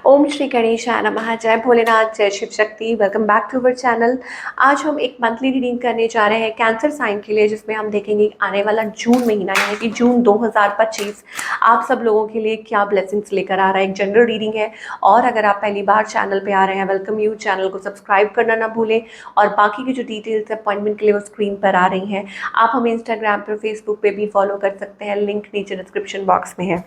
ओम श्री गणेशाय नमः। जय भोलेनाथ, जय Shiv Shakti. Welcome back to our channel. आज हम एक मंथली रीडिंग करने जा रहे हैं कैंसर साइन के लिए, जिसमें हम देखेंगे आने वाला जून महीना यानी कि जून 2025 आप सब लोगों के लिए क्या ब्लेसिंग्स लेकर आ रहा है। एक जनरल रीडिंग है और अगर आप पहली बार चैनल पे आ रहे हैं, वेलकम यू। चैनल को सब्सक्राइब करना ना भूलें और बाकी की जो डिटेल्स अपॉइंटमेंट के लिए वो स्क्रीन पर आ रही हैं। आप हमें इंस्टाग्राम पर, फेसबुक पे भी फॉलो कर सकते हैं, लिंक नीचे डिस्क्रिप्शन बॉक्स में है।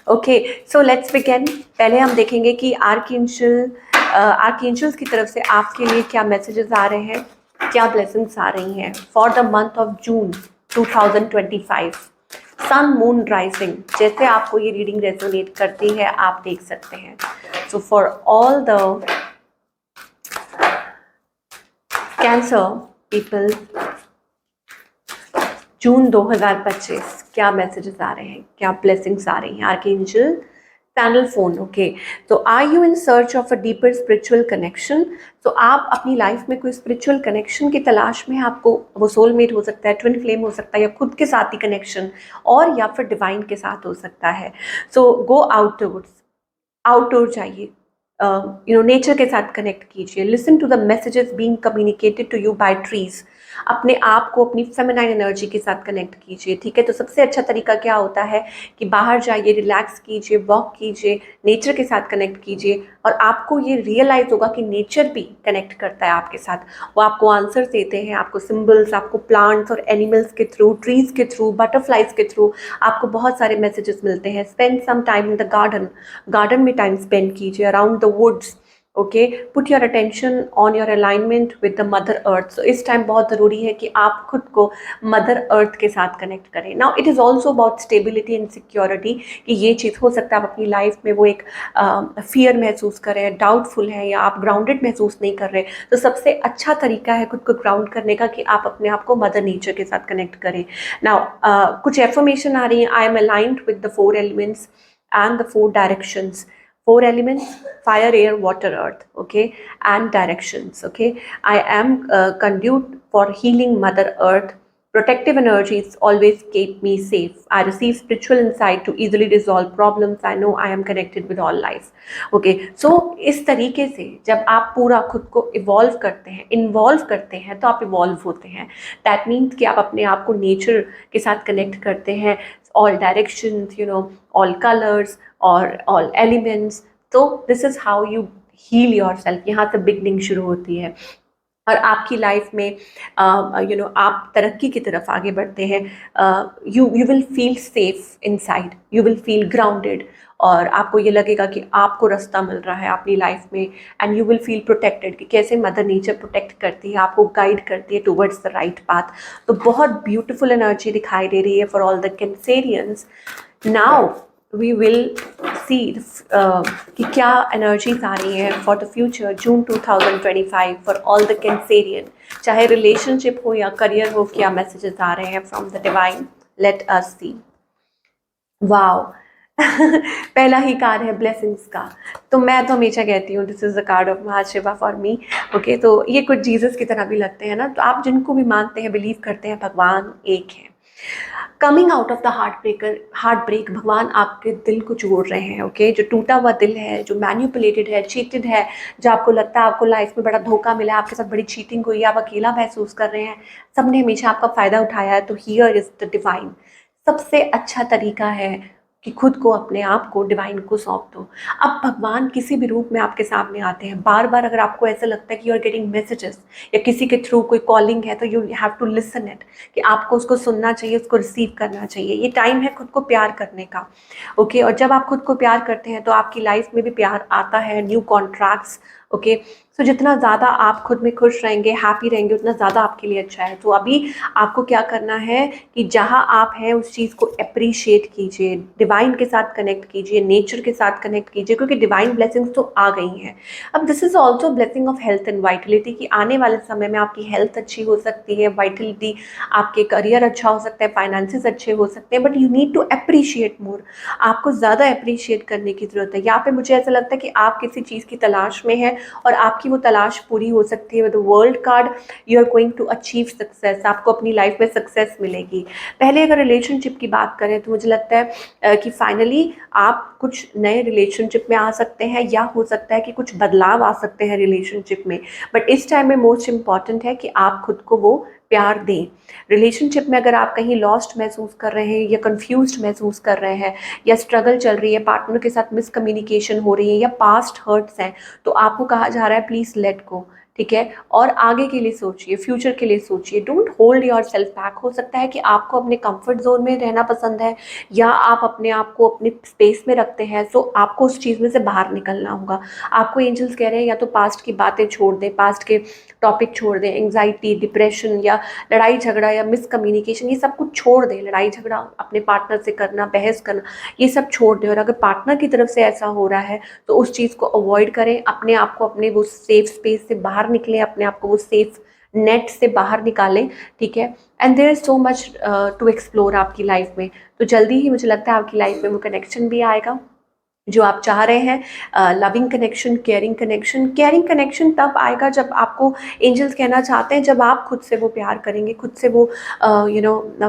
Okay, so let's begin. पहले हम देखेंगे कि आर्कएंजल्स की तरफ से आपके लिए क्या मैसेजेस आ रहे हैं, क्या ब्लेसिंग्स आ रही हैं for the month of June 2025। Sun moon rising, जैसे आपको ये रीडिंग रेजोनेट करती है आप देख सकते हैं। So for all the Cancer people, June 2025 क्या मैसेजेस आ रहे हैं, क्या ब्लेसिंग्स आ रही हैं। Archangel panel phone, okay. तो are you in search of a deeper spiritual connection. तो आप अपनी लाइफ में कोई स्पिरिचुअल कनेक्शन की तलाश में हैं। आपको वो सोलमेट हो सकता है, ट्विन फ्लेम हो सकता है, या खुद के साथ ही कनेक्शन, और या फिर डिवाइन के साथ हो सकता है। सो गो आउटवर्ड्स, आउटडोर जाइए, नेचर के साथ कनेक्ट कीजिए। Listen to the messages being communicated to you by trees. अपने आप को अपनी फेमिनाइन एनर्जी के साथ कनेक्ट कीजिए, ठीक है। तो सबसे अच्छा तरीका क्या होता है कि बाहर जाइए, रिलैक्स कीजिए, वॉक कीजिए, नेचर के साथ कनेक्ट कीजिए, और आपको ये रियलाइज होगा कि नेचर भी कनेक्ट करता है आपके साथ। वो आपको आंसर देते हैं, आपको सिम्बल्स, आपको प्लांट्स और एनिमल्स के थ्रू, ट्रीज के थ्रू, बटरफ्लाइज के थ्रू आपको बहुत सारे मैसेजेस मिलते हैं। Spend some time in the garden, garden में टाइम स्पेंड कीजिए, around the woods, okay. Put your attention on your alignment with the mother earth. So इस टाइम बहुत ज़रूरी है कि आप खुद को मदर अर्थ के साथ कनेक्ट करें। Now it is also about stability and security, कि ये चीज़ हो सकता है आप अपनी लाइफ में वो एक फियर महसूस करें, डाउटफुल है, या आप ग्राउंडेड महसूस नहीं कर रहे। तो सबसे अच्छा तरीका है खुद को ग्राउंड करने का कि आप अपने आप को मदर नेचर के साथ कनेक्ट करें। नाउ कुछ एफर्मेशन आ रही है। I am aligned with the 4 elements and the 4 directions. 4 elements: fire, air, water, earth, okay, and directions, okay. I am conduit for healing mother earth. Protective energies always keep me safe. I receive spiritual insight to easily resolve problems. I know I am connected with all life, okay. So इस तरीके से जब आप पूरा खुद को evolve करते हैं, इन्वॉल्व करते हैं, तो आप इवॉल्व होते हैं। दैट मीन्स कि आप अपने आप को नेचर के साथ कनेक्ट करते हैं, all directions, all colors or all elements. तो this is how you heal yourself. यहाँ से बिगनिंग शुरू होती है और आपकी लाइफ में आप तरक्की की तरफ आगे बढ़ते हैं। You will feel safe inside, you will feel grounded, और आपको ये लगेगा कि आपको रास्ता मिल रहा है अपनी लाइफ में। And you will feel protected, कि कैसे मदर नेचर प्रोटेक्ट करती है, आपको गाइड करती है टूवर्ड्स द राइट पाथ। तो बहुत ब्यूटीफुल एनर्जी दिखाई दे रही है for all the Cancerians. Now we will see कि क्या एनर्जीज आ रही हैं for the future June 2025 for all the Cancerian. चाहे रिलेशनशिप हो या करियर हो, क्या मैसेजेस आ रहे हैं from the divine. Let us see. Wow पहला ही कार्ड है ब्लेसिंग्स का। तो मैं तो हमेशा कहती हूँ this is the card of Mahashiva for me, okay. तो ये कुछ जीसस की तरह भी लगते हैं ना। तो आप जिनको भी मानते हैं, बिलीव करते हैं, भगवान एक है। Coming out of the heart break, भगवान आपके दिल को जोड़ रहे हैं, ओके। जो टूटा हुआ दिल है, जो मैन्युपुलेटेड है, चीटेड है, जो आपको लगता है आपको लाइफ में बड़ा धोखा मिला है, आपके साथ बड़ी चीटिंग हुई है, आप अकेला महसूस कर रहे हैं, सबने हमेशा आपका फ़ायदा उठाया है, तो हियर इज़ द डिवाइन। सबसे अच्छा तरीका है कि खुद को, अपने आप को डिवाइन को सौंप दो। अब भगवान किसी भी रूप में आपके सामने आते हैं। बार बार अगर आपको ऐसा लगता है कि यू आर गेटिंग मैसेजेस या किसी के थ्रू कोई कॉलिंग है, तो you have to listen it, कि आपको उसको सुनना चाहिए, उसको रिसीव करना चाहिए। ये टाइम है खुद को प्यार करने का, ओके। और जब आप खुद को प्यार करते हैं तो आपकी लाइफ में भी प्यार आता है, न्यू कॉन्ट्रैक्ट्स, ओके। सो जितना ज़्यादा आप खुद में खुश रहेंगे, हैप्पी रहेंगे, उतना ज़्यादा आपके लिए अच्छा है। तो अभी आपको क्या करना है कि जहाँ आप हैं उस चीज़ को अप्रिशिएट कीजिए, डिवाइन के साथ कनेक्ट कीजिए, नेचर के साथ कनेक्ट कीजिए, क्योंकि डिवाइन ब्लेसिंग्स तो आ गई हैं। अब this is also blessing of health and Vitality, कि आने वाले समय में आपकी हेल्थ अच्छी हो सकती है, वाइटलिटी, आपके करियर अच्छा हो सकता है, फाइनेंसेस अच्छे हो सकते हैं, but you need to appreciate more. आपको ज़्यादा अप्रिशिएट करने की ज़रूरत है। यहाँ पे मुझे ऐसा लगता है कि आप किसी चीज़ की तलाश में हैं और आपकी वो तलाश पूरी हो सकती है। With world card you are going to achieve success, आपको अपनी लाइफ में सक्सेस मिलेगी। पहले अगर रिलेशनशिप की बात करें तो मुझे लगता है कि फाइनली आप कुछ नए रिलेशनशिप में आ सकते हैं, या हो सकता है कि कुछ बदलाव आ सकते हैं रिलेशनशिप में। बट इस टाइम में मोस्ट इम्पॉर्टेंट है कि आप खुद को वो प्यार दें। रिलेशनशिप में अगर आप कहीं लॉस्ट महसूस कर रहे हैं, या कंफ्यूज्ड महसूस कर रहे हैं, या स्ट्रगल चल रही है, पार्टनर के साथ मिसकम्युनिकेशन हो रही है, या पास्ट हर्ट्स हैं, तो आपको कहा जा रहा है प्लीज़ लेट गो, ठीक है, और आगे के लिए सोचिए, फ्यूचर के लिए सोचिए। Don't hold your self back. हो सकता है कि आपको अपने कंफर्ट जोन में रहना पसंद है, या आप अपने आप को अपने स्पेस में रखते हैं, तो आपको उस चीज़ में से बाहर निकलना होगा। आपको एंजल्स कह रहे हैं या तो पास्ट की बातें छोड़ दें, पास्ट के टॉपिक छोड़ दें, एंग्जाइटी, डिप्रेशन, या लड़ाई झगड़ा, या मिसकम्युनिकेशन, ये सब कुछ छोड़ दें। लड़ाई झगड़ा अपने पार्टनर से करना, बहस करना, ये सब छोड़ दें। और अगर पार्टनर की तरफ से ऐसा हो रहा है तो उस चीज़ को अवॉइड करें। अपने आप को अपने वो सेफ स्पेस से बाहर निकलें, अपने आप को वो सेफ नेट से बाहर निकालें, ठीक है। And there is so much to explore आपकी लाइफ में। तो जल्दी ही मुझे लगता है आपकी लाइफ में वो कनेक्शन भी आएगा जो आप चाह रहे हैं। Loving connection, caring connection. Caring connection तब आएगा जब आपको एंजल्स कहना चाहते हैं जब आप खुद से वो प्यार करेंगे, खुद से वो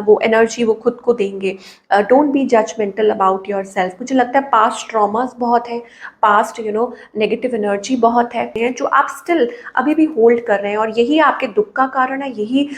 वो एनर्जी वो खुद को देंगे। Don't be judgmental about yourself. मुझे लगता है पास्ट ट्रॉमास बहुत है, पास्ट नेगेटिव एनर्जी बहुत है जो आप स्टिल अभी भी होल्ड कर रहे हैं, और यही आपके दुख का कारण है, यही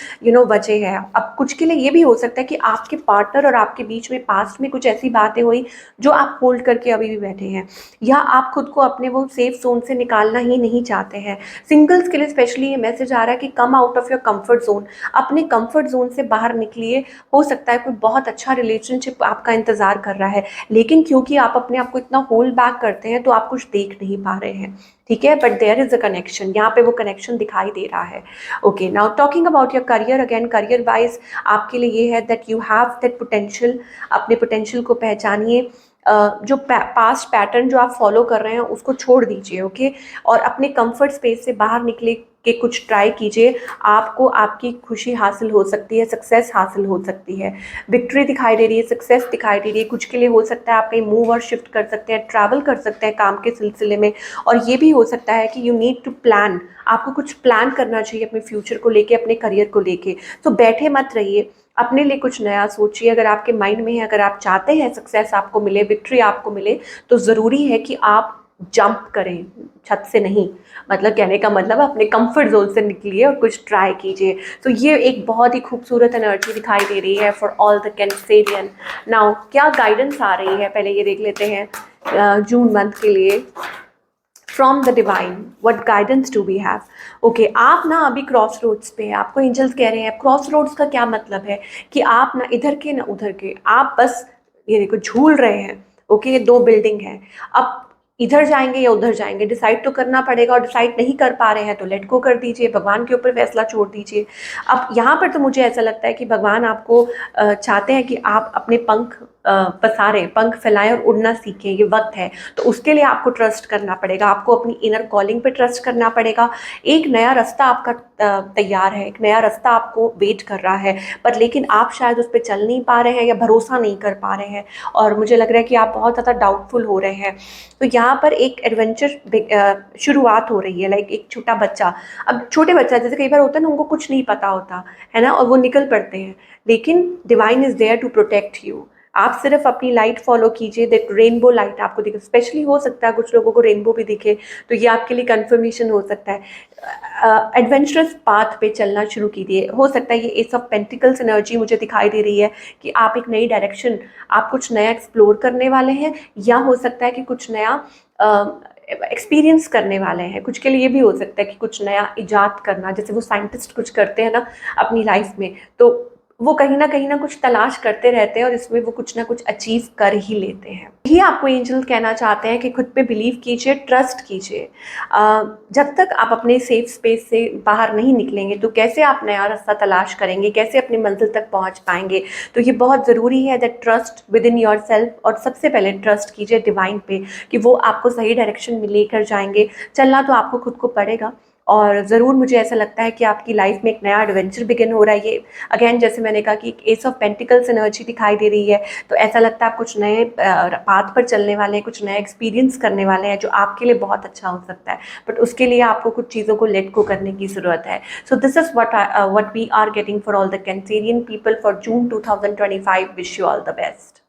वजह है। अब कुछ के लिए ये भी हो सकता है कि आपके पार्टनर और आपके बीच में पास्ट में कुछ ऐसी बातें हुई जो आप होल्ड करके अभी भी बैठे हैं, या आप खुद को अपने वो सेफ जोन से निकालना ही नहीं चाहते हैं। सिंगल्स के लिए स्पेशली ये मैसेज आ रहा है कि come out of your comfort zone, अपने कंफर्ट जोन से बाहर निकलिए। हो सकता है कोई बहुत अच्छा रिलेशनशिप आपका इंतजार कर रहा है, लेकिन क्योंकि आप अपने आप को इतना होल्ड बैक करते हैं तो आप कुछ देख नहीं पा रहे हैं, ठीक है। But there is a connection, यहाँ पे वो कनेक्शन दिखाई दे रहा है। Okay, now talking about your career again, career wise आपके लिए ये है that you have that potential. अपने पोटेंशियल को पहचानिए। जो पास्ट पैटर्न जो आप फॉलो कर रहे हैं उसको छोड़ दीजिए, ओके, और अपने कंफर्ट स्पेस से बाहर निकले के कुछ ट्राई कीजिए। आपको आपकी खुशी हासिल हो सकती है, सक्सेस हासिल हो सकती है, विक्ट्री दिखाई दे रही है, सक्सेस दिखाई दे रही है। कुछ के लिए हो सकता है आप कहीं मूव और शिफ्ट कर सकते हैं, ट्रैवल कर सकते हैं काम के सिलसिले में, और ये भी हो सकता है कि यू नीड टू प्लान। आपको कुछ प्लान करना चाहिए अपने फ्यूचर को लेके, अपने करियर को लेके। तो बैठे मत रहिए, अपने लिए कुछ नया सोचिए। अगर आपके माइंड में है, अगर आप चाहते हैं सक्सेस आपको मिले, विक्ट्री आपको मिले, तो ज़रूरी है कि आप जंप करें, छत से नहीं। मतलब कहने का मतलब अपने कंफर्ट जोन से निकलिए और कुछ ट्राई कीजिए। तो ये एक बहुत ही खूबसूरत एनर्जी दिखाई दे रही है for all the Cancerian. Now क्या गाइडेंस आ रही है पहले ये देख लेते हैं जून मंथ के लिए from the divine. What guidance do we have? Okay, आप ना अभी क्रॉस रोड्स पे हैं, आपको एंजल्स कह रहे हैं। क्रॉस रोड्स का क्या मतलब है कि आप ना इधर के ना उधर के, आप बस ये देखो झूल रहे हैं। ओके, ये दो बिल्डिंग है, अब इधर जाएंगे या उधर जाएंगे, डिसाइड तो करना पड़ेगा। और डिसाइड नहीं कर पा रहे हैं तो लेट गो कर दीजिए, भगवान के ऊपर फैसला छोड़ दीजिए। अब यहाँ पर तो मुझे ऐसा लगता है कि भगवान आपको चाहते हैं कि आप अपने पंख पसारें, पंख फैलाएं और उड़ना सीखें। ये वक्त है, तो उसके लिए आपको ट्रस्ट करना पड़ेगा, आपको अपनी इनर कॉलिंग पे ट्रस्ट करना पड़ेगा। एक नया रास्ता आपका तैयार है, एक नया रास्ता आपको वेट कर रहा है, पर लेकिन आप शायद उस पर चल नहीं पा रहे हैं या भरोसा नहीं कर पा रहे हैं, और मुझे लग रहा है कि आप बहुत ज़्यादा डाउटफुल हो रहे हैं। तो यहाँ पर एक एडवेंचर शुरुआत हो रही है, लाइक एक छोटा बच्चा। अब छोटे बच्चा जैसे कई बार होता है ना, उनको कुछ नहीं पता होता है ना, और वो निकल पड़ते हैं, लेकिन divine is there to protect you. आप सिर्फ अपनी लाइट फॉलो कीजिए, दैट रेनबो लाइट आपको दिखे। स्पेशली हो सकता है कुछ लोगों को रेनबो भी दिखे, तो ये आपके लिए कंफर्मेशन हो सकता है। एडवेंचरस पाथ पे चलना शुरू कीजिए। हो सकता है ये एस ऑफ पेंटिकल्स एनर्जी मुझे दिखाई दे रही है कि आप एक नई डायरेक्शन, आप कुछ नया एक्सप्लोर करने वाले हैं, या हो सकता है कि कुछ नया एक्सपीरियंस करने वाले हैं। कुछ के लिए ये भी हो सकता है कि कुछ नया इजाद करना, जैसे वो साइंटिस्ट कुछ करते हैं ना अपनी लाइफ में, तो वो कहीं ना कुछ तलाश करते रहते हैं और इसमें वो कुछ ना कुछ अचीव कर ही लेते हैं। यही आपको एंजल कहना चाहते हैं कि खुद पे बिलीव कीजिए, ट्रस्ट कीजिए। जब तक आप अपने सेफ स्पेस से बाहर नहीं निकलेंगे तो कैसे आप नया रास्ता तलाश करेंगे, कैसे अपनी मंजिल तक पहुंच पाएंगे? तो ये बहुत ज़रूरी है that trust with in your self, और सबसे पहले ट्रस्ट कीजिए डिवाइन पे कि वो आपको सही डायरेक्शन में लेकर जाएंगे। चलना तो आपको खुद को पड़ेगा, और ज़रूर मुझे ऐसा लगता है कि आपकी लाइफ में एक नया एडवेंचर बिगिन हो रहा है। ये अगेन जैसे मैंने कहा कि एक एस ऑफ पेंटिकल्स एनर्जी दिखाई दे रही है, तो ऐसा लगता है आप कुछ नए पाथ पर चलने वाले हैं, कुछ नया एक्सपीरियंस करने वाले हैं जो आपके लिए बहुत अच्छा हो सकता है, बट उसके लिए आपको कुछ चीज़ों को लेट गो करने की ज़रूरत है। So this is what we are getting for all the Cancerian people for June 2025। Wish you all the best.